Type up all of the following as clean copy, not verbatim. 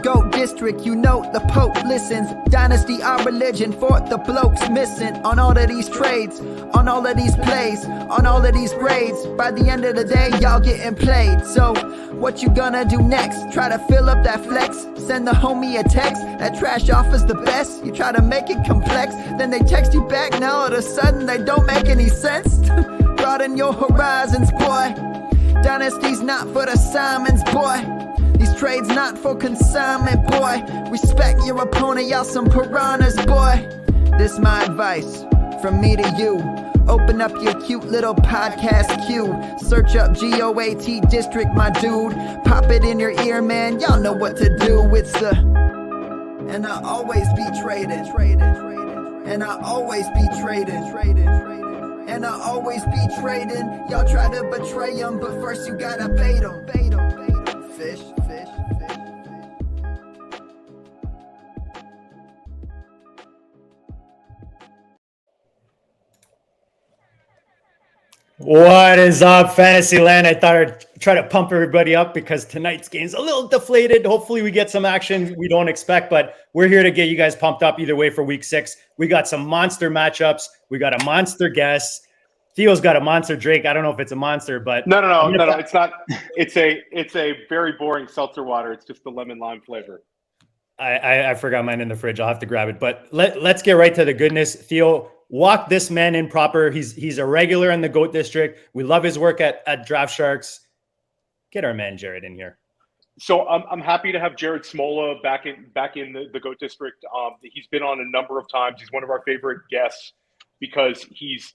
GOAT district, you know the Pope listens. Dynasty our religion, for the blokes missing. On all of these trades, on all of these plays, on all of these grades. By the end of the day, y'all getting played. So what you gonna do next? Try to fill up that flex? Send the homie a text, that trash offer's the best. You try to make it complex, then they text you back. Now all of a sudden they don't make any sense. Broaden your horizons, boy. Dynasty's not for the Simons, boy. These trades not for consignment, boy. Respect your opponent, y'all some piranhas, boy. This my advice, from me to you. Open up your cute little podcast queue. Search up GOAT District, my dude. Pop it in your ear, man, y'all know what to do. It's the... And I always be traded. And I always be traded. And I always be trading. Y'all try to betray them, but first you gotta bait them. Fish. What is up, Fantasyland? I thought I'd try to pump everybody up because tonight's game's a little deflated. Hopefully we get some action we don't expect, but we're here to get you guys pumped up either way for week 6. We got some monster matchups. We got a monster guest. Theo's got a monster Drake. I don't know if it's a monster, but no, it's not. It's a very boring seltzer water. It's just the lemon lime flavor. I forgot mine in the fridge. I'll have to grab it. But let's get right to the goodness. Theo, walk this man in proper. He's a regular in the GOAT district. We love his work at DraftSharks. Get our man Jared in here. So I'm happy to have Jared Smola back in the GOAT district. He's been on a number of times. He's one of our favorite guests because he's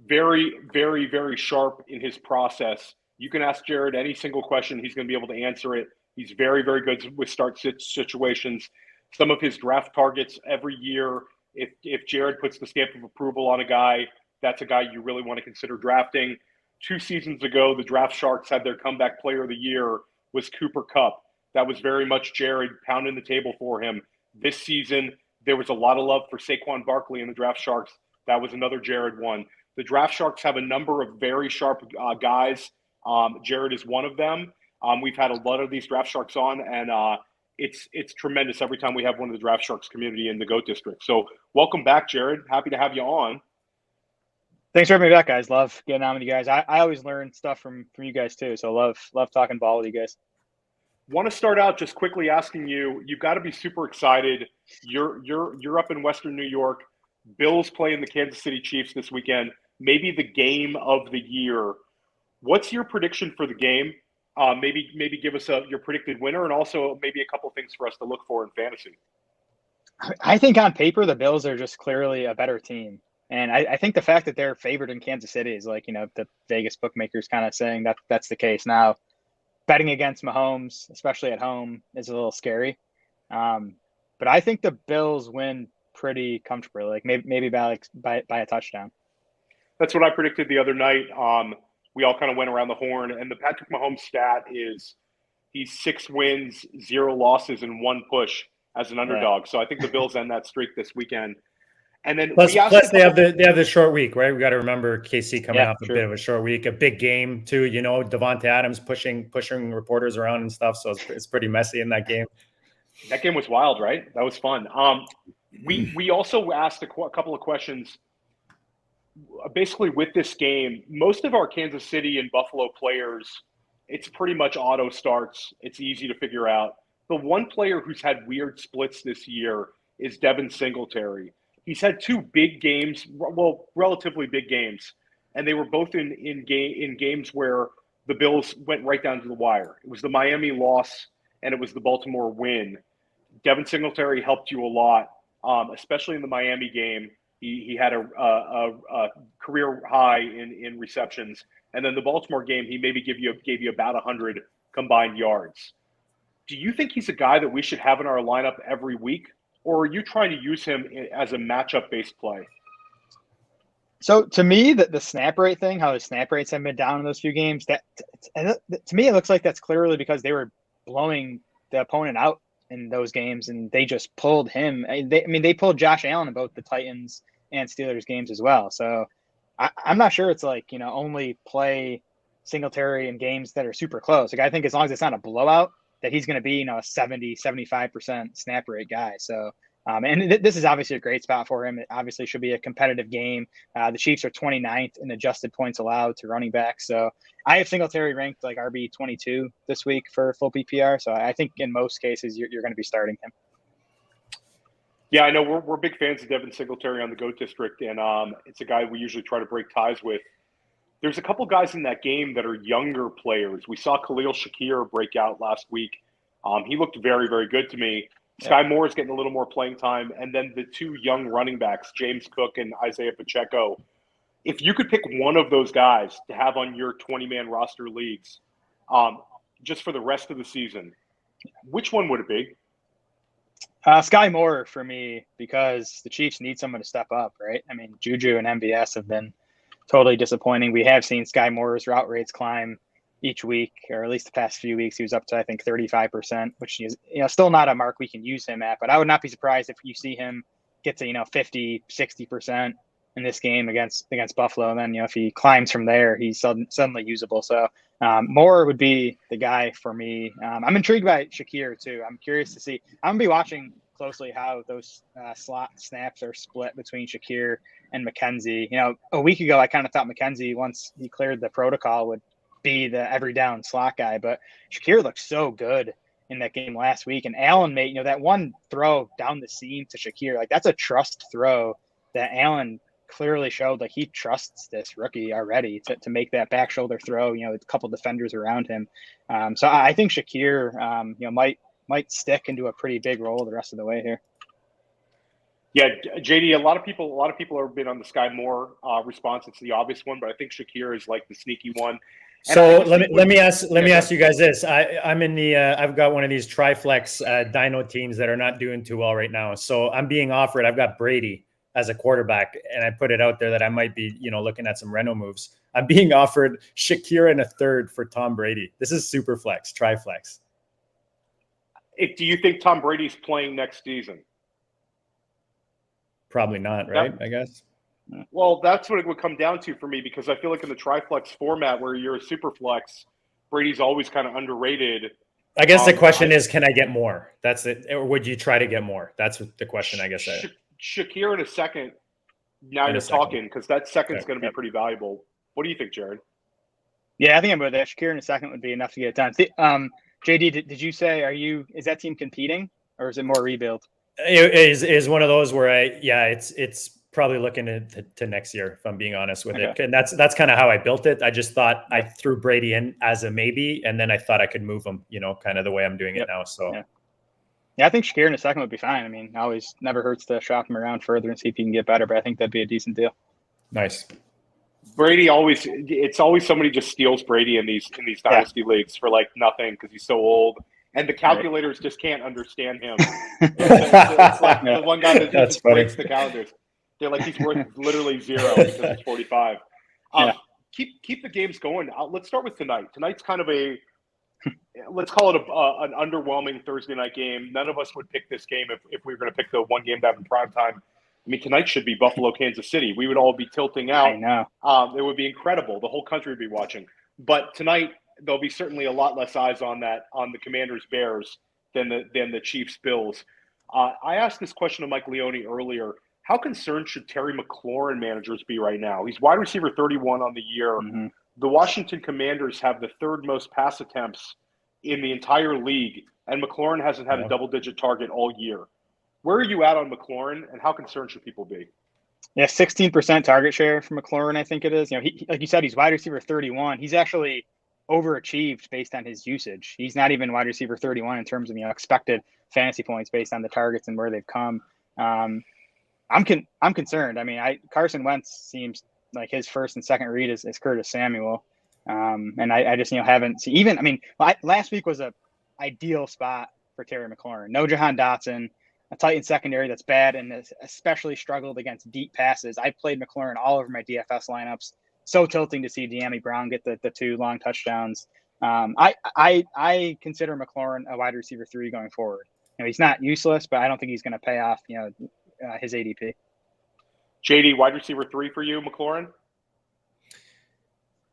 very, very, very sharp in his process. You can ask Jared any single question. He's going to be able to answer it. He's very, very good with start situations. Some of his draft targets every year, if Jared puts the stamp of approval on a guy, that's a guy you really want to consider drafting. 2 seasons ago, the DraftSharks had their comeback player of the year was Cooper Kupp. That was very much Jared pounding the table for him. This season, there was a lot of love for Saquon Barkley in the DraftSharks. That was another Jared one. The DraftSharks have a number of very sharp guys. Jared is one of them. We've had a lot of these DraftSharks on, and it's tremendous every time we have one of the DraftSharks community in the GOAT district. So welcome back, Jared. Happy to have you on. Thanks for having me back, guys. Love getting on with you guys. I always learn stuff from you guys too. So love talking ball with you guys. Want to start out just quickly asking you, you've got to be super excited. You're up in Western New York. Bills playing the Kansas City Chiefs this weekend. Maybe the game of the year. What's your prediction for the game? Maybe give us your predicted winner, and also maybe a couple things for us to look for in fantasy. I think on paper the Bills are just clearly a better team, and I think the fact that they're favored in Kansas City is like, the Vegas bookmakers kind of saying that that's the case. Now, betting against Mahomes, especially at home, is a little scary, but I think the Bills win pretty comfortably, like maybe by a touchdown. That's what I predicted the other night. We all kind of went around the horn, and the Patrick Mahomes stat is he's 6 wins, 0 losses, and 1 push as an underdog. Right. So I think the Bills end that streak this weekend. And then plus they have the short week, right? We got to remember KC coming off a bit of a short week, a big game too. Devontae Adams pushing reporters around and stuff. So it's pretty messy in that game. That game was wild, right? That was fun. We also asked a couple of questions. Basically, with this game, most of our Kansas City and Buffalo players, it's pretty much auto starts. It's easy to figure out. The one player who's had weird splits this year is Devin Singletary. He's had 2 big games, well, relatively big games, and they were both in games where the Bills went right down to the wire. It was the Miami loss, and it was the Baltimore win. Devin Singletary helped you a lot, especially in the Miami game. He had a career high in receptions, and then the Baltimore game, he maybe gave you about 100 combined yards. Do you think he's a guy that we should have in our lineup every week, or are you trying to use him as a matchup-based play? So to me, the snap rate thing, how his snap rates have been down in those few games, to me it looks like that's clearly because they were blowing the opponent out in those games, and they just pulled him. They pulled Josh Allen in both the Titans and Steelers games as well. So I'm not sure it's like, only play Singletary in games that are super close. Like, I think as long as it's not a blowout that he's going to be, a 70, 75% snap rate guy. So, this is obviously a great spot for him. It obviously should be a competitive game. The Chiefs are 29th in adjusted points allowed to running backs. So I have Singletary ranked like RB 22 this week for full PPR. So I think in most cases you're going to be starting him. Yeah, I know we're big fans of Devin Singletary on the GOAT District, and it's a guy we usually try to break ties with. There's a couple guys in that game that are younger players. We saw Khalil Shakir break out last week. He looked very, very good to me. Sky Moore is getting a little more playing time. And then the two young running backs, James Cook and Isaiah Pacheco. If you could pick one of those guys to have on your 20-man roster leagues just for the rest of the season, which one would it be? Sky Moore for me, because the Chiefs need someone to step up, right? I mean, Juju and MVS have been totally disappointing. We have seen Sky Moore's route rates climb each week, or at least the past few weeks. He was up to, I think, 35%, which is still not a mark we can use him at. But I would not be surprised if you see him get to 50, 60% in this game against Buffalo, and then if he climbs from there, he's suddenly usable. So Moore would be the guy for me. I'm intrigued by Shakir too. I'm curious to see. I'm gonna be watching closely how those slot snaps are split between Shakir and McKenzie. A week ago I kind of thought McKenzie, once he cleared the protocol, would be the every down slot guy, but Shakir looked so good in that game last week. And Allen made that one throw down the seam to Shakir, like that's a trust throw that Allen clearly showed, like he trusts this rookie already to make that back shoulder throw, a couple defenders around him. So I think Shakir, might stick into a pretty big role the rest of the way here. Yeah, JD, a lot of people have been on the Sky Moore response. It's the obvious one, but I think Shakir is like the sneaky one. And so let me ask you guys this. I'm in the I've got one of these triflex Dino teams that are not doing too well right now. So I'm being offered. I've got Brady as a quarterback, and I put it out there that I might be looking at some Reno moves. I'm being offered Shakir and a third for Tom Brady. This is super flex, triflex. Do you think Tom Brady's playing next season? Probably not, right? I guess. Well, that's what it would come down to for me, because I feel like in the triflex format where you're a super flex, Brady's always kind of underrated. I guess the question is, can I get more? That's it. Or would you try to get more? That's the question, I guess. Shakir in a second. Now you're talking, because that second's going to be pretty valuable. What do you think, Jared? Yeah, I think I'm with that. Shakir in a second would be enough to get it done. JD, did you say, is that team competing, or is it more rebuild? It is one of those where it's probably looking to next year, if I'm being honest with it. And that's kind of how I built it. I just thought I threw Brady in as a maybe, and then I thought I could move him, kind of the way I'm doing it now. So yeah, I think Shakir in a second would be fine. I mean, always never hurts to shop him around further and see if he can get better, but I think that'd be a decent deal. Nice. Brady it's always somebody just steals Brady in these dynasty leagues for like nothing because he's so old, and the calculators just can't understand him. It's like the one guy that just breaks the calendars. They're like, he's worth literally zero because he's 45. Keep the games going. Let's start with tonight. Tonight's kind of let's call it an underwhelming Thursday night game. None of us would pick this game if we were going to pick the one game to have in prime time. I mean, tonight should be Buffalo, Kansas City. We would all be tilting out. I know. It would be incredible. The whole country would be watching. But tonight, there'll be certainly a lot less eyes on the Commanders Bears than the Chiefs Bills. I asked this question to Mike Leone earlier. How concerned should Terry McLaurin managers be right now? He's wide receiver 31 on the year. Mm-hmm. The Washington Commanders have the third most pass attempts in the entire league, and McLaurin hasn't had a double-digit target all year. Where are you at on McLaurin, and how concerned should people be? Yeah, 16% target share for McLaurin, I think it is. He, like you said, he's wide receiver 31. He's actually overachieved based on his usage. He's not even wide receiver 31 in terms of expected fantasy points based on the targets and where they've come. I'm concerned. I mean, Carson Wentz seems like his first and second read is Curtis Samuel, and I just haven't seen even. I mean, last week was a ideal spot for Terry McLaurin. No Jahan Dotson. A Titan secondary that's bad and has especially struggled against deep passes. I played McLaurin all over my DFS lineups. So tilting to see De'Ami Brown get the two long touchdowns. I consider McLaurin a wide receiver 3 going forward. He's not useless, but I don't think he's going to pay off his ADP. JD, wide receiver 3 for you, McLaurin?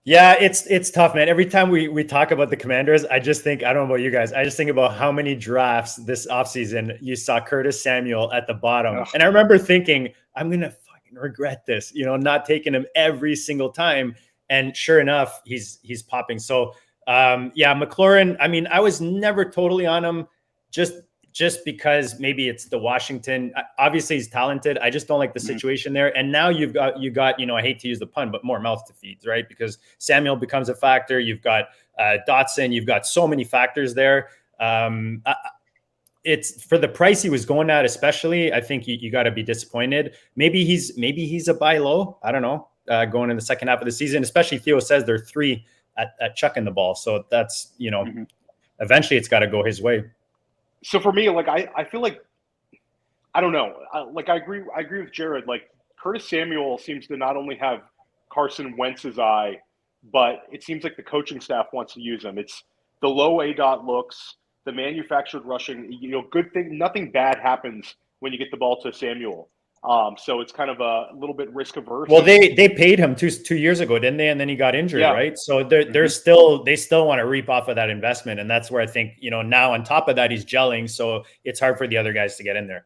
Yeah, it's tough, man. Every time we talk about the Commanders, I just think, I don't know about you guys, I just think about how many drafts this offseason you saw Curtis Samuel at the bottom. Ugh. And I remember thinking, I'm going to fucking regret this, not taking him every single time. And sure enough, he's popping. So, yeah, McLaurin, I mean, I was never totally on him just because maybe it's the Washington. Obviously, he's talented. I just don't like the situation there. And now you got, I hate to use the pun, but more mouths to feed, right? Because Samuel becomes a factor. You've got Dotson. You've got so many factors there. It's for the price he was going at, especially. I think you got to be disappointed. Maybe he's a buy low. I don't know. Going in the second half of the season, especially Theo says they're 3 at chucking the ball. So that's eventually it's got to go his way. So for me, like I feel like I don't know. I agree with Jared. Like Curtis Samuel seems to not only have Carson Wentz's eye, but it seems like the coaching staff wants to use him. It's the low ADOT looks, the manufactured rushing. Good thing. Nothing bad happens when you get the ball to Samuel. So it's kind of a little bit risk averse. Well, they paid him 2 years ago, didn't they? And then he got injured, right? So they still want to reap off of that investment, and that's where I think now on top of that he's gelling, so it's hard for the other guys to get in there.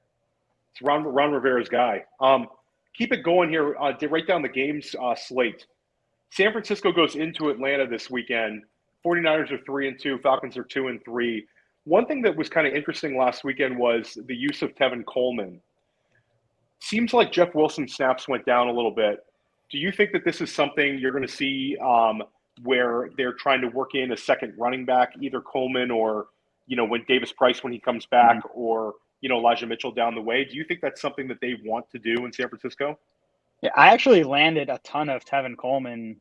It's Ron Rivera's guy. Keep it going here. Write down the games slate. San Francisco goes into Atlanta this weekend. 49ers are 3-2. Falcons are 2-3. One thing that was kind of interesting last weekend was the use of Tevin Coleman. Seems like Jeff Wilson's snaps went down a little bit. Do you think that this is something you're going to see where they're trying to work in a second running back, either Coleman or, when Davis Price when he comes back, or, Elijah Mitchell down the way? Do you think that's something that they want to do in San Francisco? Yeah, I actually landed a ton of Tevin Coleman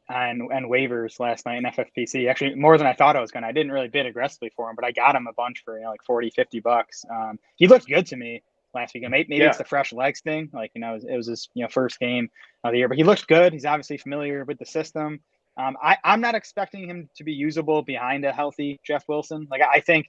and waivers last night in FFPC. Actually, more than I thought I was going to. I didn't really bid aggressively for him, but I got him a bunch for like $40-$50. He looked good to me last weekend. Maybe it's the fresh legs thing. Like, it was his first game of the year, but he looked good. He's obviously familiar with the system. I'm not expecting him to be usable behind a healthy Jeff Wilson. Like, I think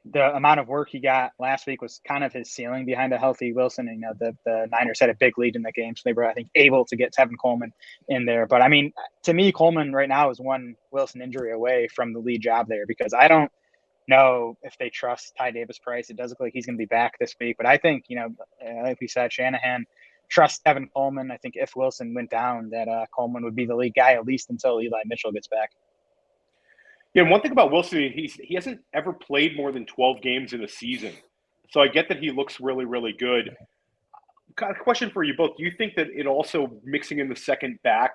the amount of work he got last week was kind of his ceiling behind a healthy Wilson. And, the Niners had a big lead in the game, so they were, I think, able to get Tevin Coleman in there. But I mean, to me, Coleman right now is one Wilson injury away from the lead job there, because I don't know if they trust Ty Davis Price. It does look like he's going to be back this week, but I think, like we said, Shanahan trusts Tevin Coleman. I think if Wilson went down, that Coleman would be the lead guy, at least until Eli Mitchell gets back. Yeah, and one thing about Wilson, he hasn't ever played more than 12 games in a season. So I get that he looks really, really good. Question for you both. Do you think that it also, mixing in the second back,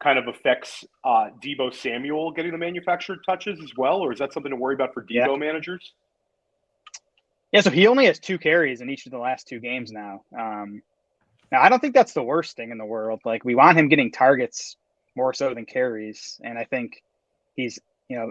kind of affects Deebo Samuel getting the manufactured touches as well, or is that something to worry about for Deebo managers? Yeah, so he only has 2 carries in each of the last 2 games now. Now, I don't think that's the worst thing in the world. Like, we want him getting targets more so than carries, and I think he's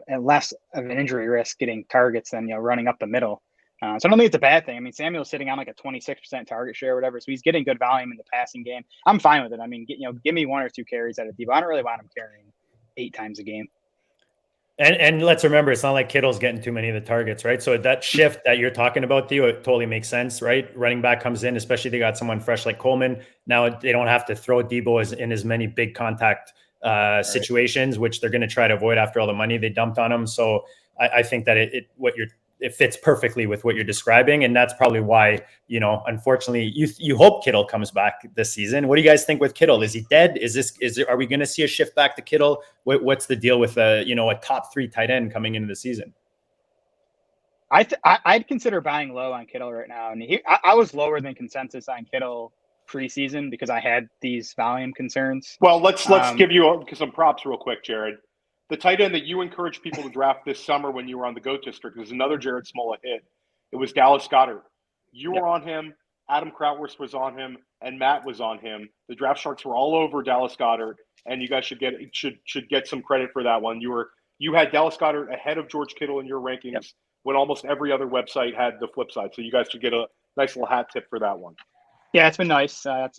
at less of an injury risk getting targets than running up the middle. So I don't think it's a bad thing. I mean, Samuel's sitting on like a 26% target share or whatever, so he's getting good volume in the passing game. I'm fine with it. I mean, give me 1 or 2 carries out of Deebo. I don't really want him carrying 8 times a game. And let's remember, it's not like Kittle's getting too many of the targets, right? So that shift that you're talking about, Theo, it totally makes sense, right? Running back comes in, especially they got someone fresh like Coleman. Now they don't have to throw Deebo in as many big contact situations, which they're going to try to avoid after all the money they dumped on him. So I think that it fits perfectly with what you're describing. And that's probably why, unfortunately you hope Kittle comes back this season. What do you guys think with Kittle? Is he dead? Are we going to see a shift back to Kittle? What's the deal with a top 3 tight end coming into the season? I'd consider buying low on Kittle right now. And I was lower than consensus on Kittle preseason because I had these volume concerns. Well, let's give you some props real quick, Jared. The tight end that you encouraged people to draft this summer when you were on the GOAT District is another Jared Smola hit. It was Dallas Goedert. You were on him. Adam Krautwurst was on him, and Matt was on him. The DraftSharks were all over Dallas Goedert, and you guys should get some credit for that one. You had Dallas Goedert ahead of George Kittle in your rankings when almost every other website had the flip side. So you guys should get a nice little hat tip for that one. Yeah, it's been nice. I've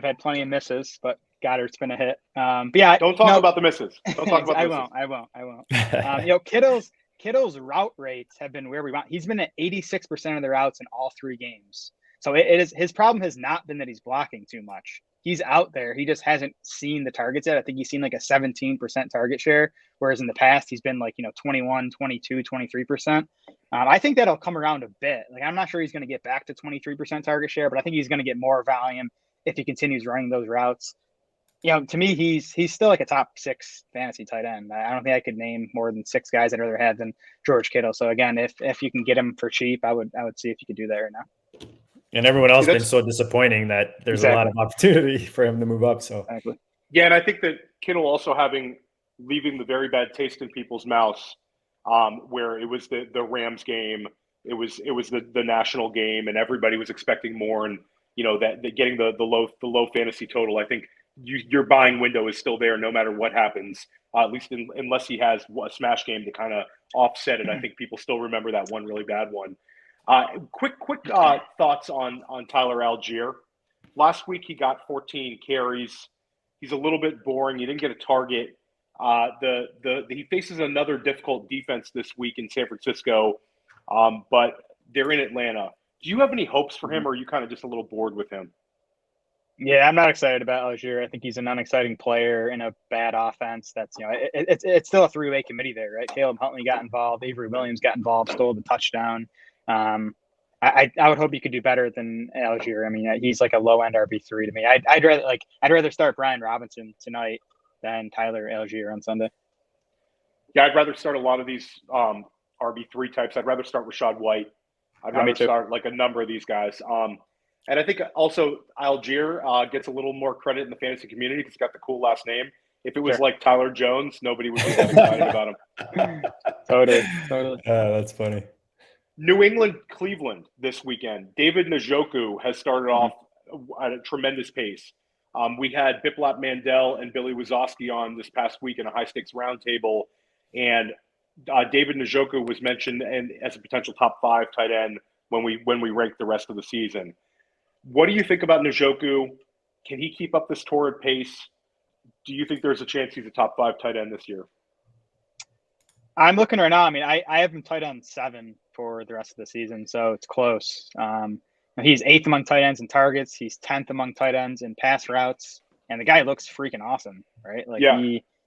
had plenty of misses, but Goddard's been a hit. But yeah, don't talk about the misses. Don't talk about the misses. I won't. Kittle's route rates have been where we want. He's been at 86% of the routes in all 3 games. So his problem has not been that he's blocking too much. he's out there. He just hasn't seen the targets yet. I think he's seen like a 17% target share, whereas in the past he's been like, 21, 22, 23%. I think that'll come around a bit. Like, I'm not sure he's going to get back to 23% target share, but I think he's going to get more volume if he continues running those routes. To me, he's still like a top 6 fantasy tight end. I don't think I could name more than 6 guys I'd rather have than George Kittle. So again, if you can get him for cheap, I would see if you could do that right now. And everyone else been so disappointing that there's a lot of opportunity for him to move up. So exactly. Yeah, and I think that Kittle also leaving the very bad taste in people's mouths, where it was the Rams game, it was the national game, and everybody was expecting more, and that getting the low fantasy total. I think your buying window is still there no matter what happens, at least unless he has a smash game to kind of offset it. I think people still remember that one really bad one. Quick thoughts on Tyler Algier. Last week he got 14 carries. He's a little bit boring. He didn't get a target. He faces another difficult defense this week in San Francisco, but they're in Atlanta. Do you have any hopes for him, or are you kind of just a little bored with him? Yeah, I'm not excited about Algier. I think he's an unexciting player in a bad offense. That's it's still a 3-way committee there, right? Caleb Huntley got involved, Avery Williams got involved, stole the touchdown. I would hope he could do better than Algier. I mean, he's like a low end RB3 to me. I'd rather start Brian Robinson tonight than Tyler Algier on Sunday. Yeah, I'd rather start a lot of these RB3 types. I'd rather start Rachaad White. I'd rather start like a number of these guys. And I think also Algier gets a little more credit in the fantasy community because he's got the cool last name. If it was like Tyler Jones, nobody would be that excited about him. Totally. That's funny. New England, Cleveland this weekend. David Njoku has started off at a tremendous pace. We had Biplop Mandel and Billy Wazowski on this past week in a high-stakes roundtable, and David Njoku was mentioned as a potential top 5 tight end when we ranked the rest of the season. What do you think about Njoku? Can he keep up this torrid pace? Do you think there's a chance he's a top 5 tight end this year? I'm looking right now. I mean, I have him tight end 7 for the rest of the season, so it's close. He's 8th among tight ends in targets. He's 10th among tight ends in pass routes, and the guy looks freaking awesome, right? Like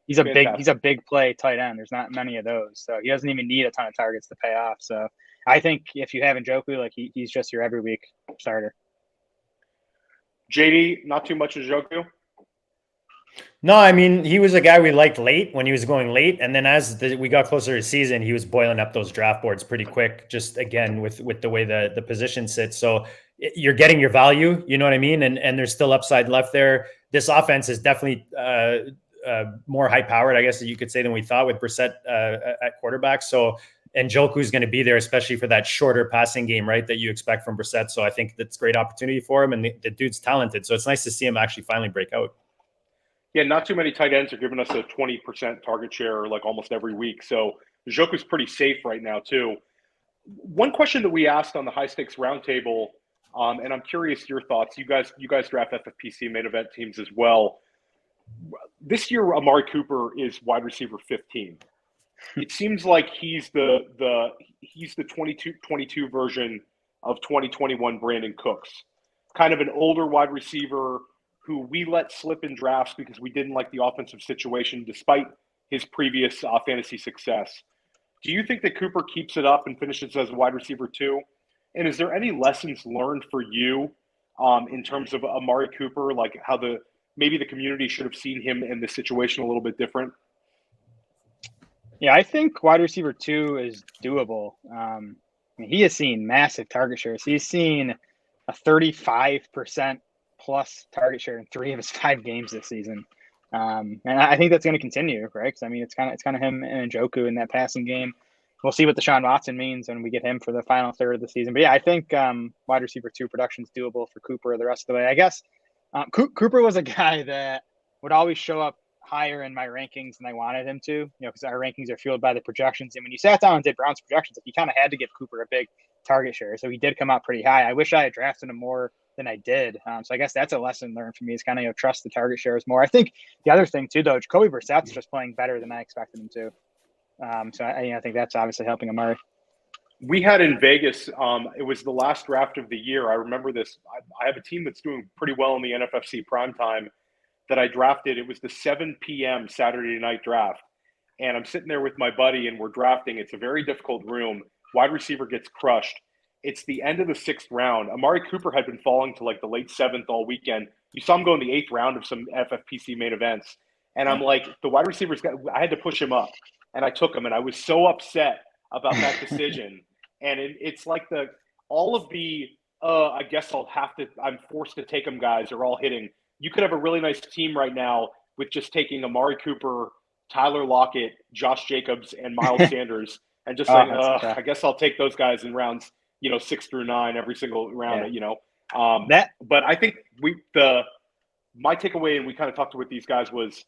he's a big play tight end. There's not many of those, so he doesn't even need a ton of targets to pay off. So I think if you have Njoku, like he's just your every week starter. JD, not too much Njoku? No, I mean, he was a guy we liked late when he was going late. And then as we got closer to season, he was boiling up those draft boards pretty quick, just again, with the way the position sits. So you're getting your value, you know what I mean? And there's still upside left there. This offense is definitely more high powered, I guess you could say, than we thought with Brissett at quarterback. So, and Njoku's going to be there, especially for that shorter passing game, right, that you expect from Brissett. So I think that's a great opportunity for him. And the dude's talented. So it's nice to see him actually finally break out. Yeah, not too many tight ends are giving us a 20% target share like almost every week. So Njoku's pretty safe right now too. One question that we asked on the high stakes roundtable, and I'm curious your thoughts. You guys draft FFPC main event teams as well. This year, Amari Cooper is wide receiver 15. It seems like he's the 22 version of 2021 Brandon Cooks, kind of an older wide receiver who we let slip in drafts because we didn't like the offensive situation despite his previous fantasy success. Do you think that Cooper keeps it up and finishes as a wide receiver 2? And is there any lessons learned for you in terms of Amari Cooper, like how maybe the community should have seen him in this situation a little bit different? Yeah, I think wide receiver 2 is doable. He has seen massive target shares. He's seen a 35% plus target share in 3 of his 5 games this season. And I think that's going to continue, right? Because I mean, it's kind of him and Njoku in that passing game. We'll see what Deshaun Watson means when we get him for the final third of the season. But yeah, I think wide receiver 2 production is doable for Cooper the rest of the way. I guess Cooper was a guy that would always show up higher in my rankings than I wanted him to, because our rankings are fueled by the projections. And when you sat down and did Browns projections, you kind of had to give Cooper a big target share. So he did come out pretty high. I wish I had drafted him more than I did. So I guess that's a lesson learned for me, is kind of trust the target shares more. I think the other thing too, though, Jacoby Brissett's just playing better than I expected him to. So I think that's obviously helping Amari. We had in Vegas, it was the last draft of the year. I remember this. I have a team that's doing pretty well in the NFFC primetime that I drafted. It was the 7 p.m. Saturday night draft. And I'm sitting there with my buddy and we're drafting. It's a very difficult room. Wide receiver gets crushed. It's the end of the 6th round. Amari Cooper had been falling to like the late 7th all weekend. You saw him go in the 8th round of some FFPC main events. And I'm like, the wide receivers I had to push him up. And I took him. And I was so upset about that decision. And it's like all of the, I guess I'm forced to take them guys are all hitting. You could have a really nice team right now with just taking Amari Cooper, Tyler Lockett, Josh Jacobs, and Miles Sanders, and just saying, I guess I'll take those guys in rounds, 6 through 9 every single round, But I think my takeaway, and we kind of talked with these guys, was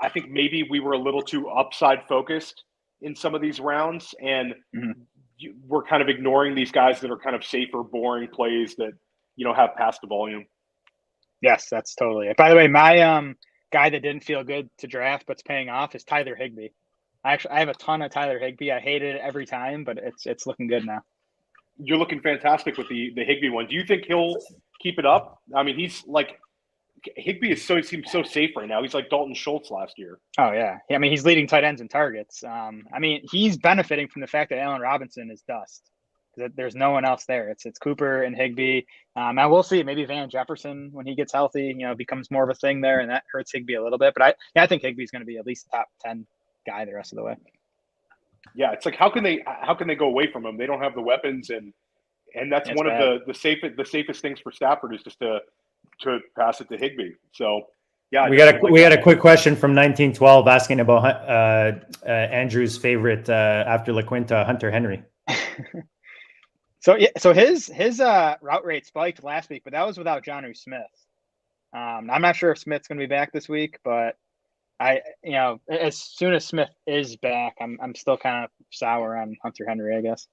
I think maybe we were a little too upside focused in some of these rounds, and we're kind of ignoring these guys that are kind of safer, boring plays that, have passed the volume. Yes, that's totally it. By the way, my guy that didn't feel good to draft but's paying off is Tyler Higbee. I have a ton of Tyler Higbee. I hated it every time, but it's looking good now. You're looking fantastic with the Higbee one. Do you think he'll keep it up? I mean, he's like Higbee seems so safe right now. He's like Dalton Schultz last year. Oh yeah. I mean, he's leading tight ends in targets. I mean, he's benefiting from the fact that Allen Robinson is dust. There's no one else there. It's Cooper and Higbee. I will see maybe Van Jefferson when he gets healthy, becomes more of a thing there, and that hurts Higbee a little bit. But I think Higbee's going to be at least top 10 guy the rest of the way. Yeah, it's like how can they go away from him? They don't have the weapons, and that's one of the safest things for Stafford is just to pass it to Higbee. So yeah, we got a quick question from 1912 asking about Andrew's favorite after La Quinta, Hunter Henry. So his route rate spiked last week, but that was without Jonnu Smith. I'm not sure if Smith's going to be back this week, but as soon as Smith is back, I'm still kind of sour on Hunter Henry, I guess.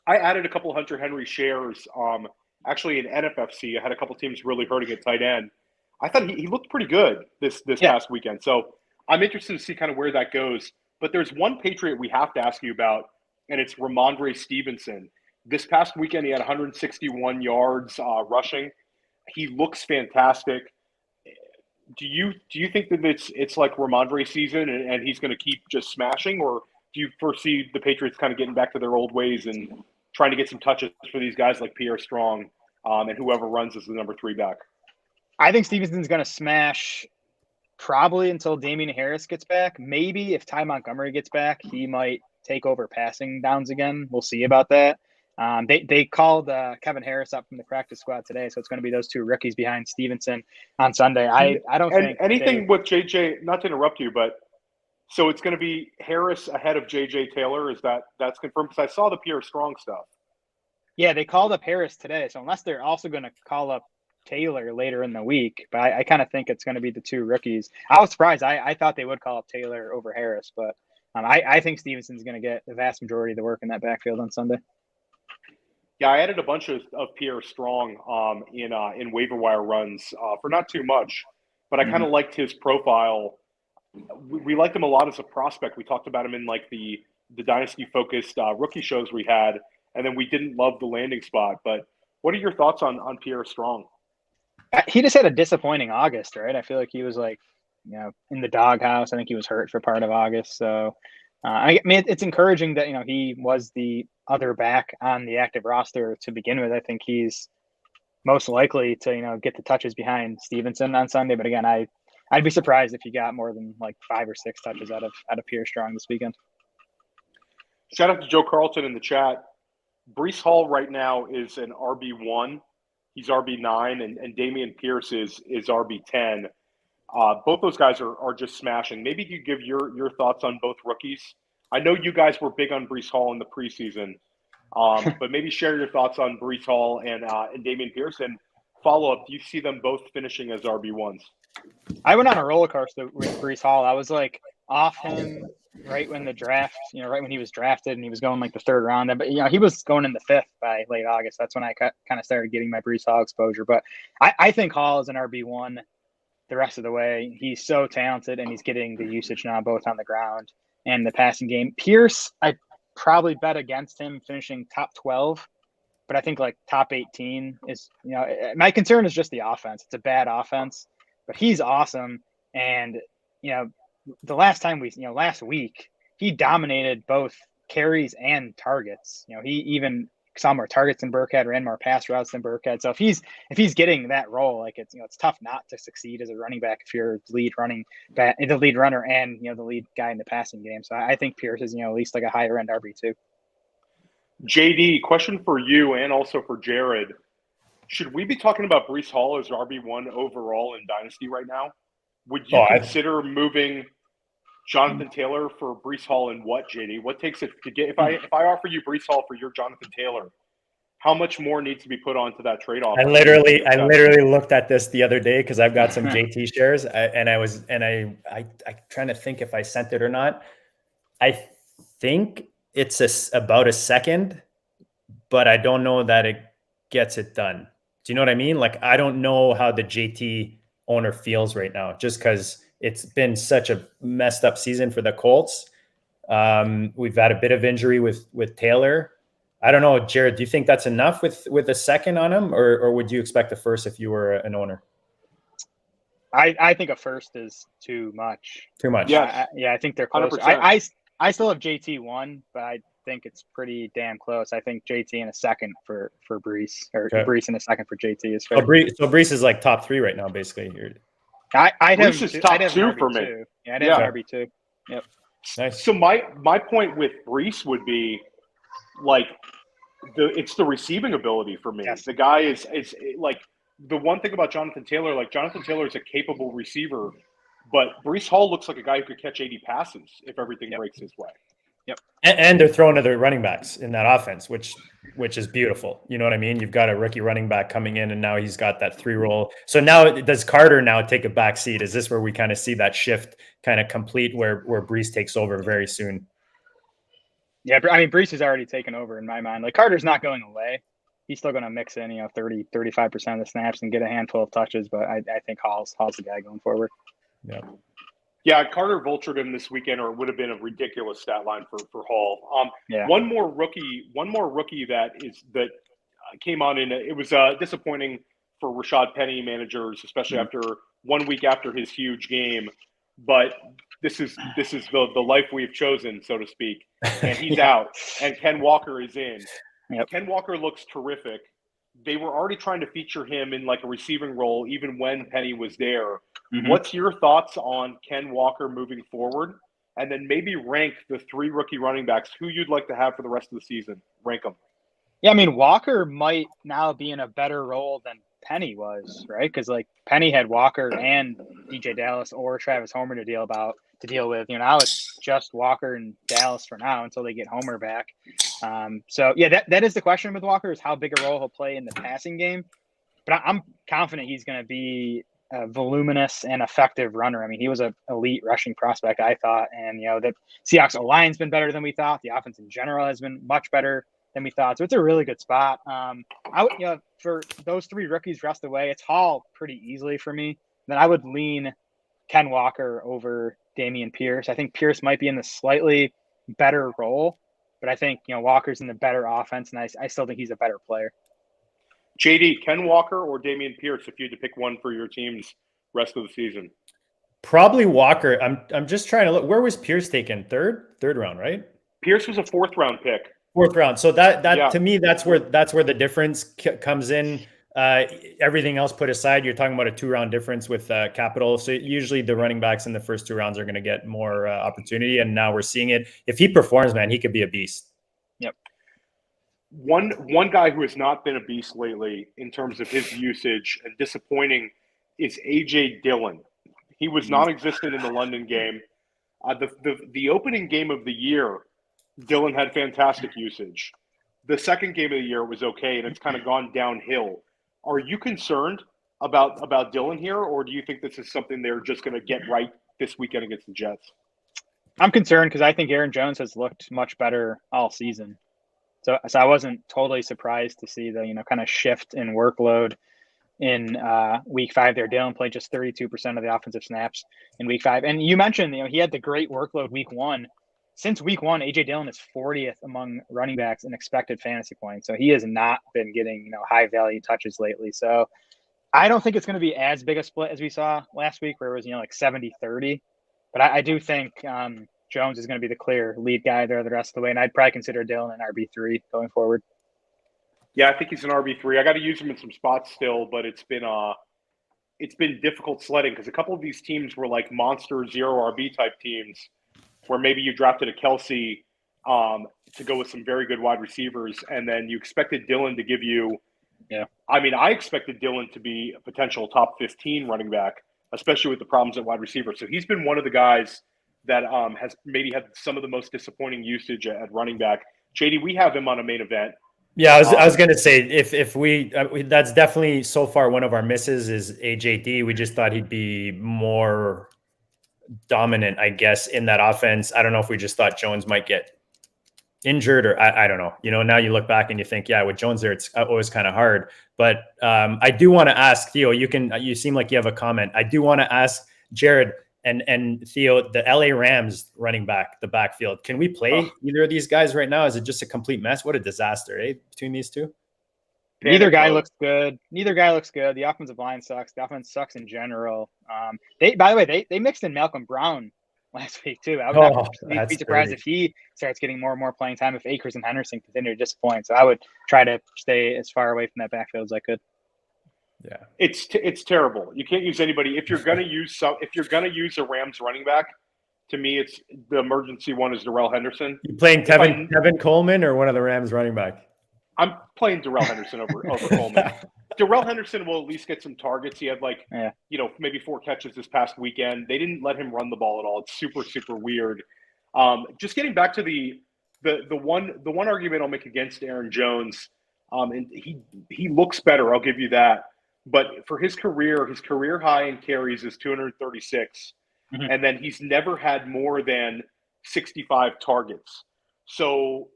I added a couple of Hunter Henry shares. Actually, in NFFC, I had a couple teams really hurting at tight end. I thought he looked pretty good this past weekend. So I'm interested to see kind of where that goes. But there's one Patriot we have to ask you about, and it's Ramandry Stevenson. This past weekend, he had 161 yards rushing. He looks fantastic. Do you think that it's like Ramandre season and he's going to keep just smashing, or do you foresee the Patriots kind of getting back to their old ways and trying to get some touches for these guys like Pierre Strong and whoever runs as the number 3 back? I think Stevenson's going to smash probably until Damian Harris gets back. Maybe if Ty Montgomery gets back, he might take over passing downs again. We'll see about that. They called Kevin Harris up from the practice squad today, so it's going to be those 2 rookies behind Stevenson on Sunday. I don't think anything with JJ. Not to interrupt you, but so it's going to be Harris ahead of JJ Taylor. That's confirmed? Because I saw the Pierre Strong stuff. Yeah, they called up Harris today, so unless they're also going to call up Taylor later in the week, but I kind of think it's going to be the 2 rookies. I was surprised. I thought they would call up Taylor over Harris, but I think Stevenson's going to get the vast majority of the work in that backfield on Sunday. Yeah, I added a bunch of Pierre Strong in waiver wire runs for not too much, but I kind of liked his profile. We liked him a lot as a prospect. We talked about him in like the dynasty focused rookie shows we had, and then we didn't love the landing spot. But what are your thoughts on Pierre Strong? He just had a disappointing August, right? I feel like he was like, in the doghouse. I think he was hurt for part of August. So, I mean, it's encouraging that, he was the other back on the active roster to begin with. I think he's most likely to, get the touches behind Stevenson on Sunday. But again, I'd be surprised if he got more than like 5 or 6 touches out of Pierre Strong this weekend. Shout out to Joe Carlton in the chat. Breece Hall right now is an RB1. He's RB9, and Damian Pierce is RB10. Both those guys are just smashing. Maybe you give your thoughts on both rookies. I know you guys were big on Breece Hall in the preseason, but maybe share your thoughts on Breece Hall and Damian Pierce. And follow up, do you see them both finishing as RB1s? I went on a roller coaster with Breece Hall. I was like off him right when the draft, right when he was drafted, and he was going like the 3rd round. But he was going in the 5th by late August. That's when I kind of started getting my Breece Hall exposure. But I think Hall is an RB1 the rest of the way. He's so talented, and he's getting the usage now both on the ground and the passing game. Pierce, probably bet against him finishing top 12, but I think like top 18 is, my concern is just the offense. It's a bad offense, but he's awesome. And, the last time last week, he dominated both carries and targets. He even saw more targets than Burkhead, ran more pass routes than Burkhead. So if he's getting that role, like it's tough not to succeed as a running back if you're the lead runner and the lead guy in the passing game. So I think Pierce is at least like a higher end RB2. JD, question for you and also for Jared. Should we be talking about Breece Hall as RB1 overall in Dynasty right now? Would you consider moving Jonathan Taylor for Breece Hall and what, JD? What takes it to get if I offer you Breece Hall for your Jonathan Taylor, how much more needs to be put onto that trade-off? I literally looked at this the other day because I've got some JT shares, I trying to think if I sent it or not. I think it's about a second, but I don't know that it gets it done. Do you know what I mean? Like, I don't know how the JT owner feels right now, just because it's been such a messed up season for the Colts. We've had a bit of injury with Taylor. I don't know, Jared, do you think that's enough with a second on him, or would you expect a first if you were an owner? I think a first is too much. Too much. Yeah. I think they're close. I still have JT1, but I think it's pretty damn close. I think JT in a second for Breece, or Breece in a second for JT is fair. So Breece is like top 3 right now, basically. I'd have top 2 for me. Yeah, I'd have RB2. Yep. Nice. So my point with Breece would be, like, it's the receiving ability for me. Yes. The guy is like, the one thing about Jonathan Taylor, like, Jonathan Taylor is a capable receiver, but Breece Hall looks like a guy who could catch 80 passes if everything breaks his way. Yep. And they're throwing to their running backs in that offense, which is beautiful. You know what I mean? You've got a rookie running back coming in, and now he's got that 3 role. So now does Carter now take a back seat? Is this where we kind of see that shift kind of complete, where Breece takes over very soon? Yeah, I mean, Breece has already taken over in my mind. Like, Carter's not going away. He's still going to mix in, 30, 35% of the snaps and get a handful of touches. But I think Hall's the guy going forward. Yeah. Yeah, Carter vultured him this weekend, or it would have been a ridiculous stat line for Hall. One more rookie that came on in. It was disappointing for Rashad Penny managers, especially after 1 week after his huge game. But this is the life we've chosen, so to speak. And he's out, and Ken Walker is in. Yep. Ken Walker looks terrific. They were already trying to feature him in like a receiving role, even when Penny was there. Mm-hmm. What's your thoughts on Ken Walker moving forward? And then maybe rank the 3 rookie running backs who you'd like to have for the rest of the season. Rank them. Yeah, I mean, Walker might now be in a better role than Penny was, right? Because like Penny had Walker and DJ Dallas or Travis Homer to deal with. Now it's just Walker and Dallas for now until they get Homer back. So yeah, that is the question with Walker, is how big a role he'll play in the passing game. But I'm confident he's going to be a voluminous and effective runner. I mean, he was an elite rushing prospect, I thought. And, the Seahawks O-line's been better than we thought. The offense in general has been much better than we thought. So it's a really good spot. For those 3 rookies rest away, it's Hall pretty easily for me. Then I would lean Ken Walker over Damian Pierce. I think Pierce might be in the slightly better role, but I think, Walker's in the better offense, and I still think he's a better player. JD, Ken Walker or Damian Pierce, if you had to pick one for your team's rest of the season? Probably Walker. I'm just trying to look. Where was Pierce taken? Third round, right? Pierce was a 4th round pick. 4th round. So that to me, that's where the difference comes in. Everything else put aside, you're talking about a 2-round difference with capital. So usually the running backs in the first 2 rounds are going to get more opportunity. And now we're seeing it. If he performs, man, he could be a beast. Yep. One guy who has not been a beast lately in terms of his usage and disappointing is A.J. Dillon. He was non-existent in the London game. The opening game of the year, Dillon had fantastic usage. The second game of the year was okay, and it's kind of gone downhill. Are you concerned about Dillon here, or do you think this is something they're just going to get right this weekend against the Jets? I'm concerned because I think Aaron Jones has looked much better all season. So I wasn't totally surprised to see the, kind of shift in workload in week 5 there. Dillon played just 32% of the offensive snaps in week 5. And you mentioned, he had the great workload week 1. since week 1, A.J. Dillon is 40th among running backs in expected fantasy points. So he has not been getting, high value touches lately. So I don't think it's going to be as big a split as we saw last week where it was, like 70-30. But I do think Jones is going to be the clear lead guy there the rest of the way. And I'd probably consider Dillon an RB3 going forward. Yeah, I think he's an RB3. I got to use him in some spots still, but it's been difficult sledding because a couple of these teams were like monster 0 RB type teams where maybe you drafted a Kelsey to go with some very good wide receivers, and then you expected Dillon to give you – yeah. I mean, I expected Dillon to be a potential top 15 running back, especially with the problems at wide receiver. So he's been one of the guys that has maybe had some of the most disappointing usage at running back. JD, we have him on a main event. Yeah, I was going to say if we that's definitely so far one of our misses is AJD. We just thought he'd be more dominant, I guess, in that offense. I don't know if we just thought Jones might get injured or I don't know. Now you look back and you think, yeah, with Jones there, it's always kind of hard. But I do want to ask Theo. You seem like you have a comment. I do want to ask Jared and Theo, the LA Rams running back, the backfield. Can we play either of these guys right now? Is it just a complete mess? What a disaster, between these two. Neither guy looks good. The offensive line sucks. The offense sucks in general. By the way, they mixed in Malcolm Brown last week too. I would not be surprised if he starts getting more and more playing time if Akers and Henderson continue to disappoint. So I would try to stay as far away from that backfield as I could. Yeah, it's terrible. You can't use anybody if you're gonna use a Rams running back. To me, it's the emergency one is Darrell Henderson. You playing Tevin Coleman or one of the Rams running back? I'm playing Darrell Henderson over Coleman. Darrell Henderson will at least get some targets. He had maybe 4 catches this past weekend. They didn't let him run the ball at all. It's super, super weird. Just getting back to the one argument I'll make against Aaron Jones, and he looks better. I'll give you that. But for his career high in carries is 236, and then he's never had more than 65 targets. So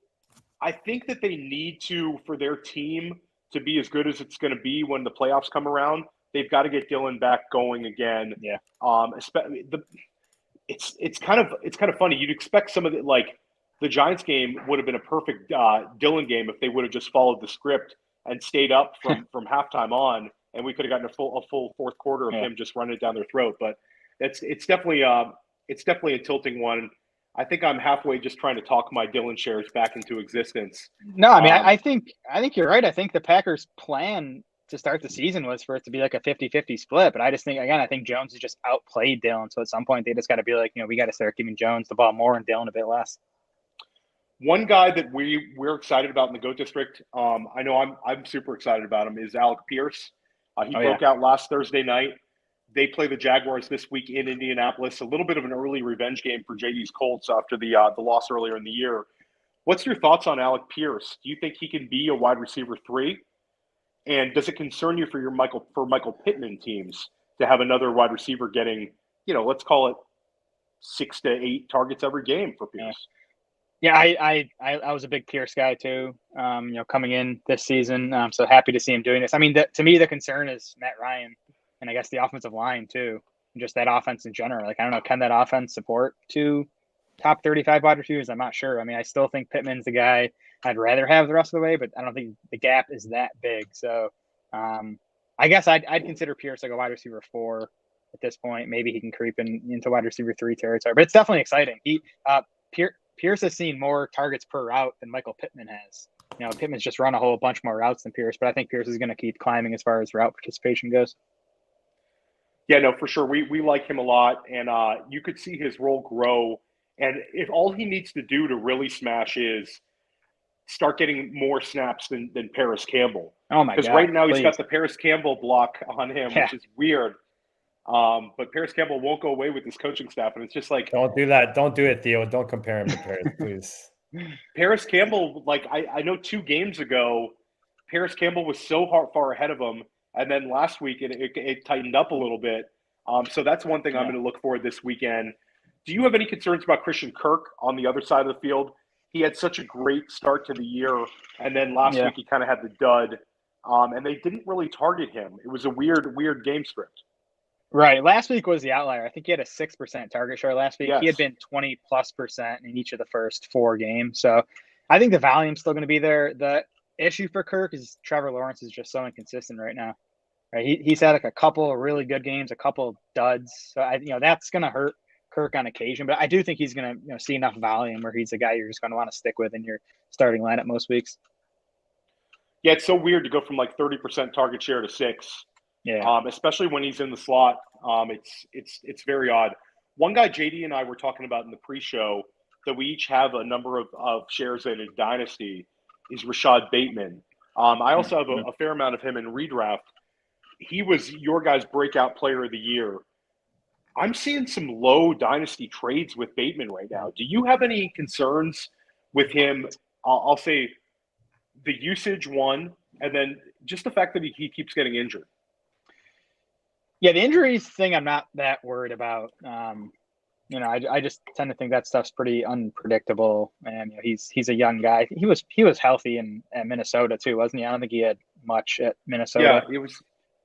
I think that they need to, for their team to be as good as it's going to be when the playoffs come around, they've got to get Dillon back going again. Yeah. It's kind of funny. You'd expect some of the Giants game would have been a perfect Dillon game if they would have just followed the script and stayed up from halftime on, and we could have gotten a full fourth quarter of him just running it down their throat. But it's definitely a tilting one. I think I'm halfway just trying to talk my Dillon shares back into existence. No, I mean, I think you're right. I think the Packers' plan to start the season was for it to be like a 50-50 split. But I just think, again, I think Jones has just outplayed Dillon. So at some point, they just got to be like, we got to start giving Jones the ball more and Dillon a bit less. One guy that we're excited about in the GOAT District, I know I'm super excited about him, is Alec Pierce. He broke out last Thursday night. They play the Jaguars this week in Indianapolis. A little bit of an early revenge game for JD's Colts after the loss earlier in the year. What's your thoughts on Alec Pierce? Do you think he can be a wide receiver 3? And does it concern you for Michael Pittman teams to have another wide receiver getting, let's call it 6 to 8 targets every game for Pierce? Yeah, I was a big Pierce guy too. Coming in this season, so happy to see him doing this. I mean, to me, the concern is Matt Ryan. And I guess the offensive line too, and just that offense in general. Like, I don't know, can that offense support 2 top 35 wide receivers? I'm not sure. I mean, I still think Pittman's the guy I'd rather have the rest of the way, but I don't think the gap is that big. So I guess I'd consider Pierce like a wide receiver 4 at this point. Maybe he can creep into wide receiver 3 territory, but it's definitely exciting. Pierce has seen more targets per route than Michael Pittman has. Pittman's just run a whole bunch more routes than Pierce, but I think Pierce is going to keep climbing as far as route participation goes. Yeah, no, for sure. We like him a lot, and you could see his role grow. And if all he needs to do to really smash is start getting more snaps than Paris Campbell. Oh, my God. Because right now he's got the Paris Campbell block on him, which is weird. But Paris Campbell won't go away with his coaching staff, and it's just like – Don't do that. Don't do it, Theo. Don't compare him to Paris, please. Paris Campbell, I know 2 games ago, Paris Campbell was so far ahead of him. And then last week, it tightened up a little bit. So that's one thing I'm going to look for this weekend. Do you have any concerns about Christian Kirk on the other side of the field? He had such a great start to the year, and then last week he kind of had the dud. And they didn't really target him. It was a weird game script. Right. Last week was the outlier. I think he had a 6% target share last week. Yes. He had been 20+% in each of the first 4 games. So I think the volume's still going to be there. The issue for Kirk is Trevor Lawrence is just so inconsistent right now. Right. He's had like a couple of really good games, a couple of duds. So that's going to hurt Kirk on occasion. But I do think he's going to see enough volume where he's a guy you're just going to want to stick with in your starting lineup most weeks. Yeah, it's so weird to go from like 30% target share to 6. Yeah. Especially when he's in the slot. It's very odd. One guy JD and I were talking about in the pre-show that we each have a number of shares in Dynasty is Rashad Bateman. I also have a fair amount of him in redraft. He was your guys' breakout player of the year. I'm seeing some low Dynasty trades with Bateman right now. Do you have any concerns with him? I'll say the usage one, and then just the fact that he keeps getting injured. Yeah, the injuries thing I'm not that worried about. I just tend to think that stuff's pretty unpredictable. And he's a young guy. He was healthy at Minnesota too, wasn't he? I don't think he had much at Minnesota. Yeah, it was.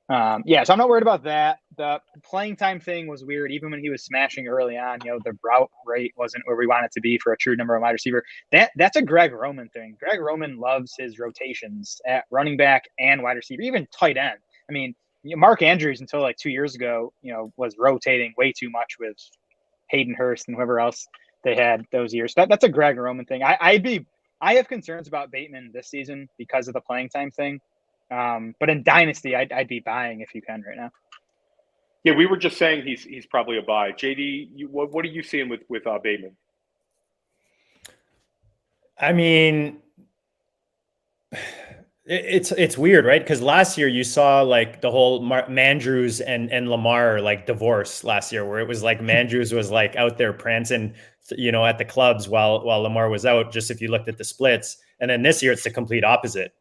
So I'm not worried about that. The playing time thing was weird. Even when he was smashing early on, the route rate wasn't where we want it to be for a true number one wide receiver. That's a Greg Roman thing. Greg Roman loves his rotations at running back and wide receiver, even tight end. I mean, Mark Andrews until like 2 years ago, was rotating way too much with Hayden Hurst and whoever else they had those years. That's a Greg Roman thing. I have concerns about Bateman this season because of the playing time thing. But in Dynasty, I'd be buying if you can right now. Yeah, we were just saying he's probably a buy. JD, what are you seeing with Bateman? I mean, it's weird, right? Because last year you saw like the whole Mandrews and Lamar like divorce last year, where it was like Mandrews was like out there prancing, at the clubs while Lamar was out. Just if you looked at the splits, and then this year it's the complete opposite.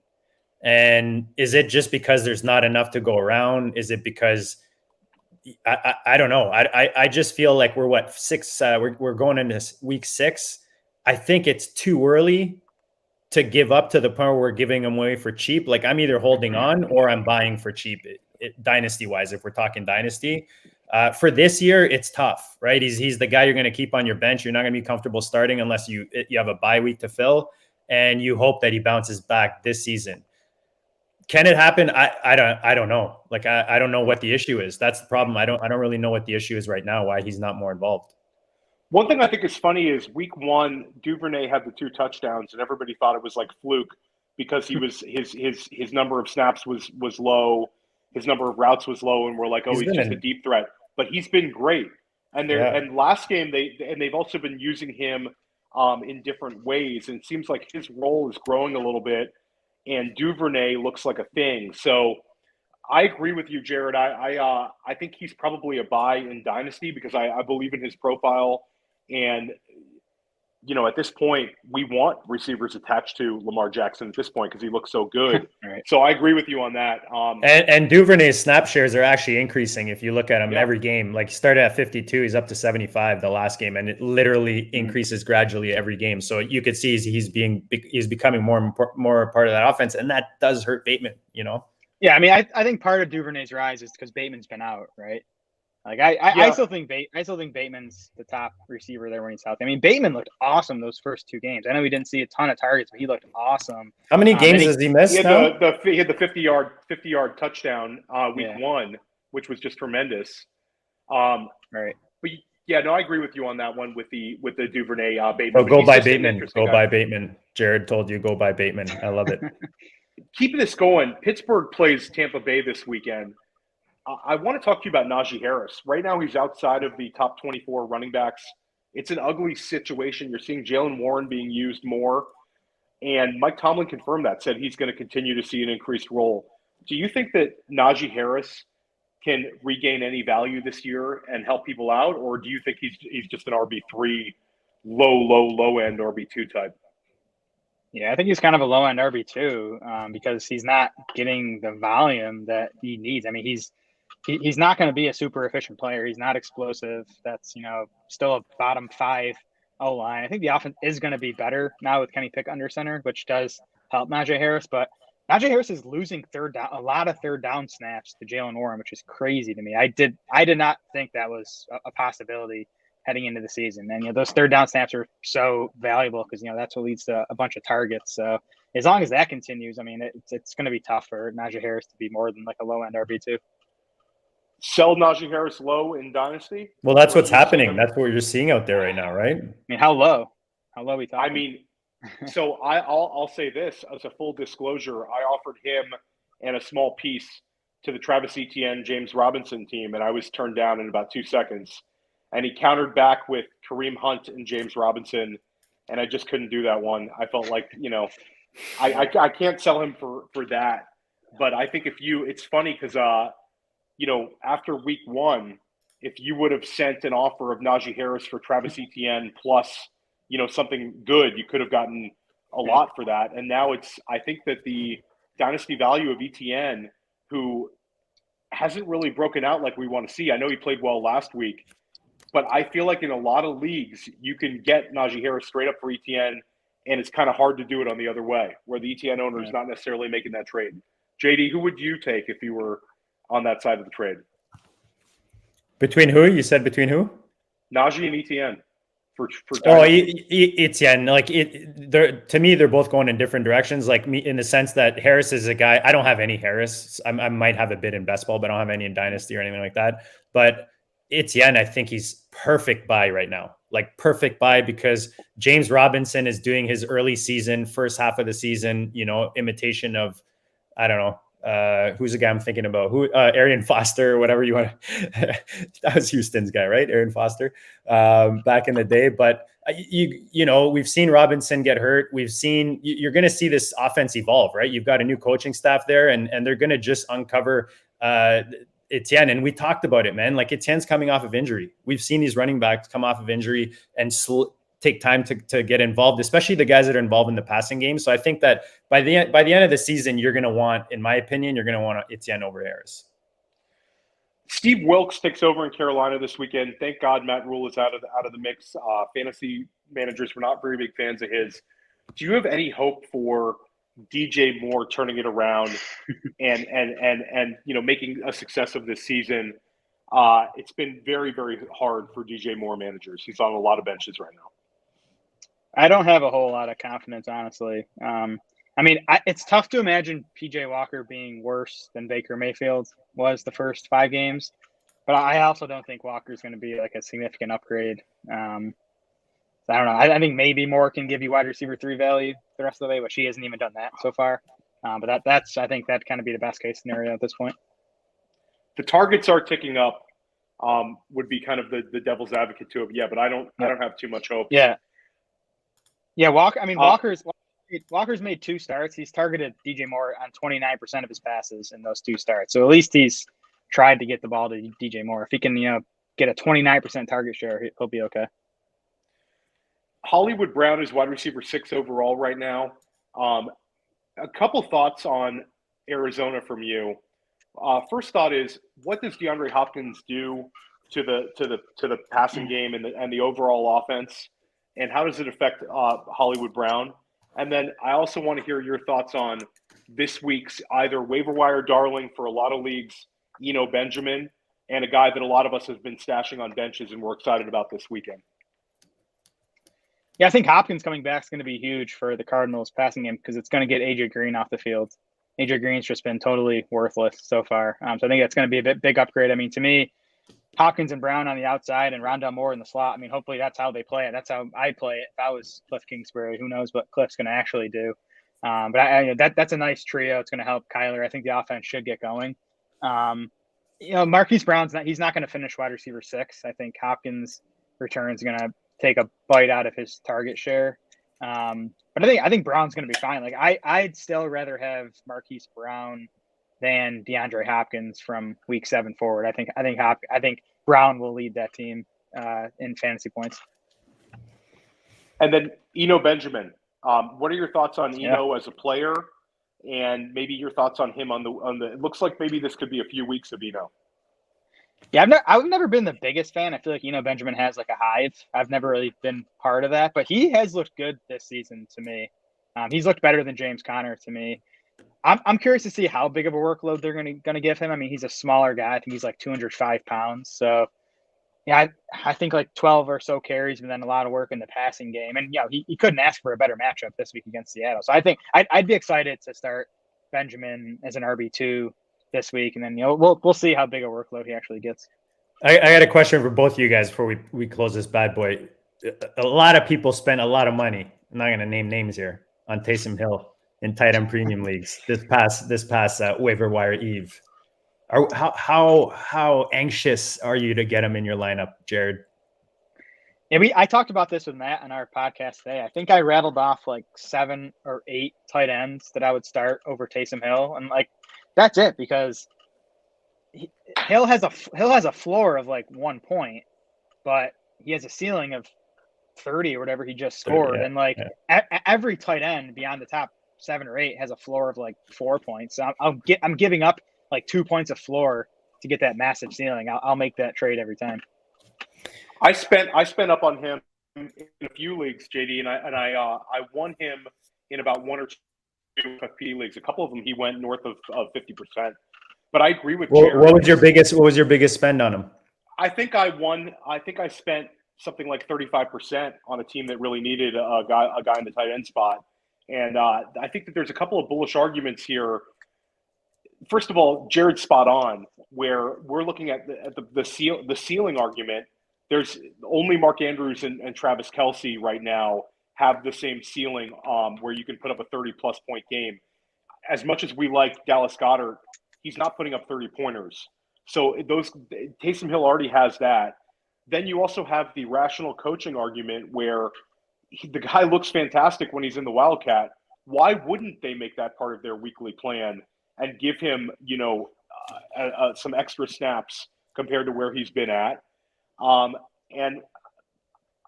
And is it just because there's not enough to go around? Is it because I don't know? I just feel like we're 6? We're going into week 6. I think it's too early to give up to the point where we're giving them away for cheap. Like I'm either holding on or I'm buying for cheap. Dynasty wise, if we're talking dynasty, for this year, it's tough, right? He's the guy you're going to keep on your bench. You're not going to be comfortable starting unless you have a bye week to fill, and you hope that he bounces back this season. Can it happen? I don't know. Like I don't know what the issue is. That's the problem. I don't really know what the issue is right now. Why he's not more involved. One thing I think is funny is week 1, Duvernay had the 2 touchdowns, and everybody thought it was like fluke because he was his number of snaps was low, his number of routes was low, and we're like, oh, he's just a deep threat. But he's been great. And and last game they've also been using him in different ways, and it seems like his role is growing a little bit. And Duvernay looks like a thing. So I agree with you, Jared. I think he's probably a buy in Dynasty because I believe in his profile. And, at this point, we want receivers attached to Lamar Jackson at this point because he looks so good. Right. So I agree with you on that. And Duvernay's snap shares are actually increasing if you look at him every game. Like he started at 52, he's up to 75 the last game, and it literally increases gradually every game. So you could see he's becoming more part of that offense, and that does hurt Bateman. Yeah, I mean, I think part of Duvernay's rise is because Bateman's been out, right? Like I still think Bateman's the top receiver there when he's healthy. I mean, Bateman looked awesome those first 2 games. I know we didn't see a ton of targets, but he looked awesome. How many games has he missed? He had the 50-yard touchdown week 1, which was just tremendous. Right. But yeah, no, I agree with you on that one with the Duvernay Bateman. Oh, go buy Bateman. Go buy Bateman. Jared told you go buy Bateman. I love it. Keeping this going, Pittsburgh plays Tampa Bay this weekend. I want to talk to you about Najee Harris. Right now, he's outside of the top 24 running backs. It's an ugly situation. You're seeing Jalen Warren being used more. And Mike Tomlin confirmed that, said he's going to continue to see an increased role. Do you think that Najee Harris can regain any value this year and help people out? Or do you think he's just an RB3, low end RB2 type? Yeah, I think he's kind of a low end RB2 because he's not getting the volume that he needs. I mean, he's not going to be a super efficient player. He's not explosive. That's, still a bottom 5 O-line. I think the offense is going to be better now with Kenny Pickett under center, which does help Najee Harris. But Najee Harris is losing a lot of third down snaps to Jalen Warren, which is crazy to me. I did not think that was a possibility heading into the season. And those third down snaps are so valuable because that's what leads to a bunch of targets. So as long as that continues, I mean, it's going to be tough for Najee Harris to be more than like a low end RB2. Sell Najee Harris low in Dynasty? Well, that's what's happening. That's what you're seeing out there right now, right? I mean, how low? How low we talking? I mean, so I'll say this as a full disclosure. I offered him and a small piece to the Travis Etienne, James Robinson team, and I was turned down in about 2 seconds. And he countered back with Kareem Hunt and James Robinson, and I just couldn't do that one. I felt like, I can't sell him for that. But I think it's funny because, after week 1, if you would have sent an offer of Najee Harris for Travis Etienne plus, something good, you could have gotten a lot for that. And now I think that the dynasty value of Etienne, who hasn't really broken out like we want to see. I know he played well last week, but I feel like in a lot of leagues, you can get Najee Harris straight up for Etienne, and it's kind of hard to do it on the other way, where the Etienne owner is not necessarily making that trade. JD, who would you take if you were on that side of the trade? Between who? You said between who? Najee and Etienne. Etienne. To me, they're both going in different directions. Like me, in the sense that Harris is a guy. I don't have any Harris. I might have a bit in best ball, but I don't have any in Dynasty or anything like that. But Etienne, I think he's perfect buy right now. Like perfect buy because James Robinson is doing his early season, first half of the season, imitation of, I don't know, who's the guy I'm thinking about? Arian Foster or whatever you want. That was Houston's guy, right? Arian Foster, back in the day. But we've seen Robinson get hurt. You're going to see this offense evolve, right? You've got a new coaching staff there, and they're going to just uncover Etienne. And we talked about it, man. Like Etienne's coming off of injury. We've seen these running backs come off of injury and take time to get involved, especially the guys that are involved in the passing game. So I think that by the end of the season, you're going to want, in my opinion, Etienne over Harris. Steve Wilkes takes over in Carolina this weekend. Thank God Matt Rule is out of the mix. Fantasy managers were not very big fans of his. Do you have any hope for DJ Moore turning it around and making a success of this season? It's been very, very hard for DJ Moore managers. He's on a lot of benches right now. I don't have a whole lot of confidence, honestly. It's tough to imagine PJ Walker being worse than Baker Mayfield was the first 5 games, but I also don't think Walker's going to be like a significant upgrade. I don't know. I think maybe Moore can give you wide receiver 3 value the rest of the way, but she hasn't even done that so far. But I think that kind of be the best case scenario at this point. The targets are ticking up. Would be kind of the devil's advocate to it. Yeah, but I don't have too much hope. Yeah, Walker's made 2 starts. He's targeted DJ Moore on 29% of his passes in those 2 starts. So at least he's tried to get the ball to DJ Moore. If he can, get a 29% target share, he'll be okay. Hollywood Brown is wide receiver 6 overall right now. A couple thoughts on Arizona from you. First thought is, what does DeAndre Hopkins do to the passing game and the overall offense, and how does it affect Hollywood Brown? And then I also want to hear your thoughts on this week's either waiver wire darling for a lot of leagues, Eno Benjamin, and a guy that a lot of us have been stashing on benches and we're excited about this weekend. Yeah, I think Hopkins coming back is going to be huge for the Cardinals passing game because it's going to get AJ Green off the field. AJ Green's just been totally worthless so far. So I think it's going to be a big upgrade. To me, Hopkins and Brown on the outside and Rondell Moore in the slot. Hopefully that's how they play it. That's how I play it. If I was Cliff Kingsbury, who knows what Cliff's going to actually do. But that's a nice trio. It's going to help Kyler. I think the offense should get going. Marquise Brown's he's not going to finish wide receiver 6. I think Hopkins' return is going to take a bite out of his target share. But I think Brown's going to be fine. Like I'd still rather have Marquise Brown than DeAndre Hopkins from week 7 forward. I think Brown will lead that team in fantasy points. And then Eno Benjamin. What are your thoughts on Eno as a player, and maybe your thoughts on him on the? It looks like maybe this could be a few weeks of Eno. Yeah, I've never been the biggest fan. I feel like Eno Benjamin has like a hive. I've never really been part of that, but he has looked good this season to me. He's looked better than James Conner to me. I'm curious to see how big of a workload they're gonna give him. I mean, he's a smaller guy. I think he's like 205 pounds. So yeah, I think like 12 or so carries, and then a lot of work in the passing game. And he couldn't ask for a better matchup this week against Seattle. So I think I'd be excited to start Benjamin as an RB2 this week, and then we'll see how big a workload he actually gets. I got a question for both of you guys before we close this bad boy. A lot of people spent a lot of money. I'm not going to name names here on Taysom Hill in tight end premium leagues this past waiver wire eve. How anxious are you to get him in your lineup, Jared? Yeah, I talked about this with Matt on our podcast today. I think I rattled off like 7 or 8 tight ends that I would start over Taysom Hill, and like that's it, because Hill has a floor of like 1 point, but he has a ceiling of 30 or whatever he just scored. Yeah, and like every tight end beyond the top 7 or 8 has a floor of like 4 points. So I'm giving up like 2 points of floor to get that massive ceiling. I'll make that trade every time. I spent up on him in a few leagues, JD, and I won him in about 1 or 2 FFP leagues. A couple of them he went north of 50%. But I agree with Jared. What was your biggest spend on him? I think I spent something like 35% on a team that really needed a guy in the tight end spot. And I think that there's a couple of bullish arguments here. First of all, Jared's spot on, where we're looking at the ceiling argument. There's only Mark Andrews and Travis Kelce right now have the same ceiling where you can put up a 30-plus point game. As much as we like Dallas Goedert, he's not putting up 30-pointers. So Taysom Hill already has that. Then you also have the rational coaching argument where the guy looks fantastic when he's in the Wildcat. Why wouldn't they make that part of their weekly plan and give him, some extra snaps compared to where he's been at? And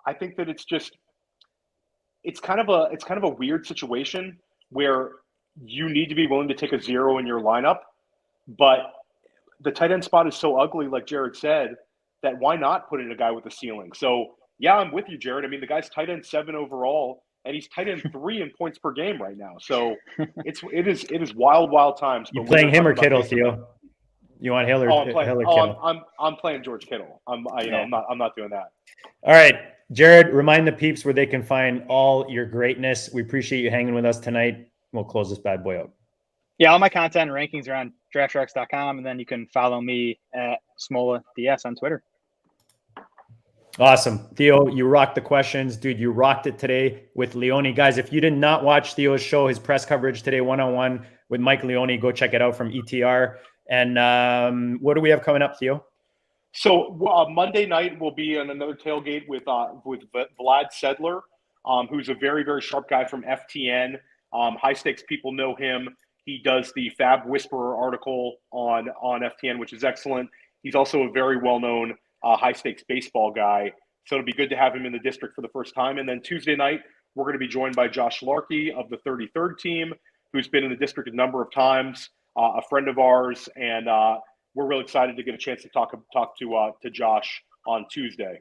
I think that it's kind of a weird situation where you need to be willing to take a zero in your lineup, but the tight end spot is so ugly, like Jared said, that why not put in a guy with a ceiling? So yeah, I'm with you, Jared. I mean, the guy's tight end 7 overall, and he's tight end 3 in points per game right now. So it is wild times. You playing him or Kittle, Theo? You want Hill or Kittle? I'm playing George Kittle. I'm not doing that. All right, Jared, remind the peeps where they can find all your greatness. We appreciate you hanging with us tonight. We'll close this bad boy up. Yeah, all my content and rankings are on DraftSharks.com, and then you can follow me at SmolaDS on Twitter. Awesome. Theo, you rocked the questions. Dude, you rocked it today with Leone. Guys, if you did not watch Theo's show, his press coverage today, one-on-one with Mike Leone, go check it out from ETR. And what do we have coming up, Theo? So Monday night will be on another tailgate with Vlad Sedler, who's a very, very sharp guy from FTN. High stakes people know him. He does the Fab Whisperer article on FTN, which is excellent. He's also a very well-known high stakes baseball guy. So it'll be good to have him in the district for the first time. And then Tuesday night, we're going to be joined by Josh Larkey of the 33rd team, who's been in the district a number of times, a friend of ours. And we're really excited to get a chance to talk to Josh on Tuesday.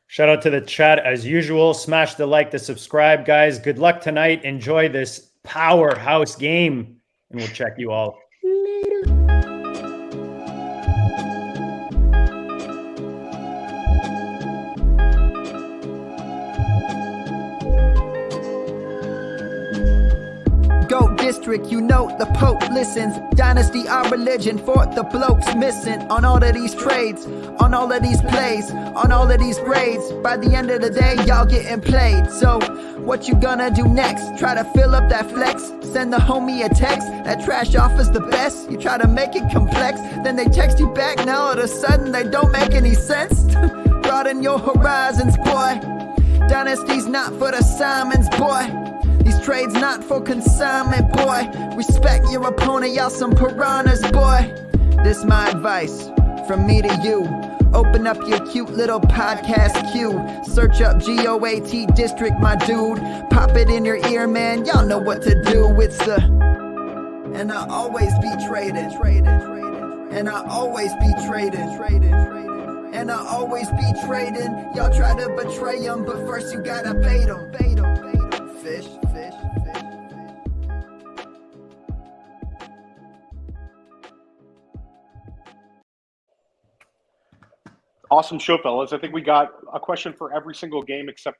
Shout out to the chat as usual. Smash the like, the subscribe, guys. Good luck tonight. Enjoy this powerhouse game, and we'll check you all later. Go district, you know the Pope listens. Dynasty, our religion, for the blokes missing. On all of these trades, on all of these plays, on all of these grades. By the end of the day, y'all getting played. So, what you gonna do next? Try to fill up that flex? Send the homie a text? That trash offer's the best? You try to make it complex, then they text you back. Now all of a sudden they don't make any sense. Broaden your horizons, boy. Dynasty's not for the Simons, boy. These trades not for consignment, boy. Respect your opponent, y'all some piranhas, boy. This my advice, from me to you. Open up your cute little podcast queue. Search up GOAT District, my dude. Pop it in your ear, man, y'all know what to do. It's the... And I always be trading. And I always be trading. And I always be trading. Y'all try to betray them, but first you gotta bait them. Fish. Awesome show, fellas. I think we got a question for every single game except for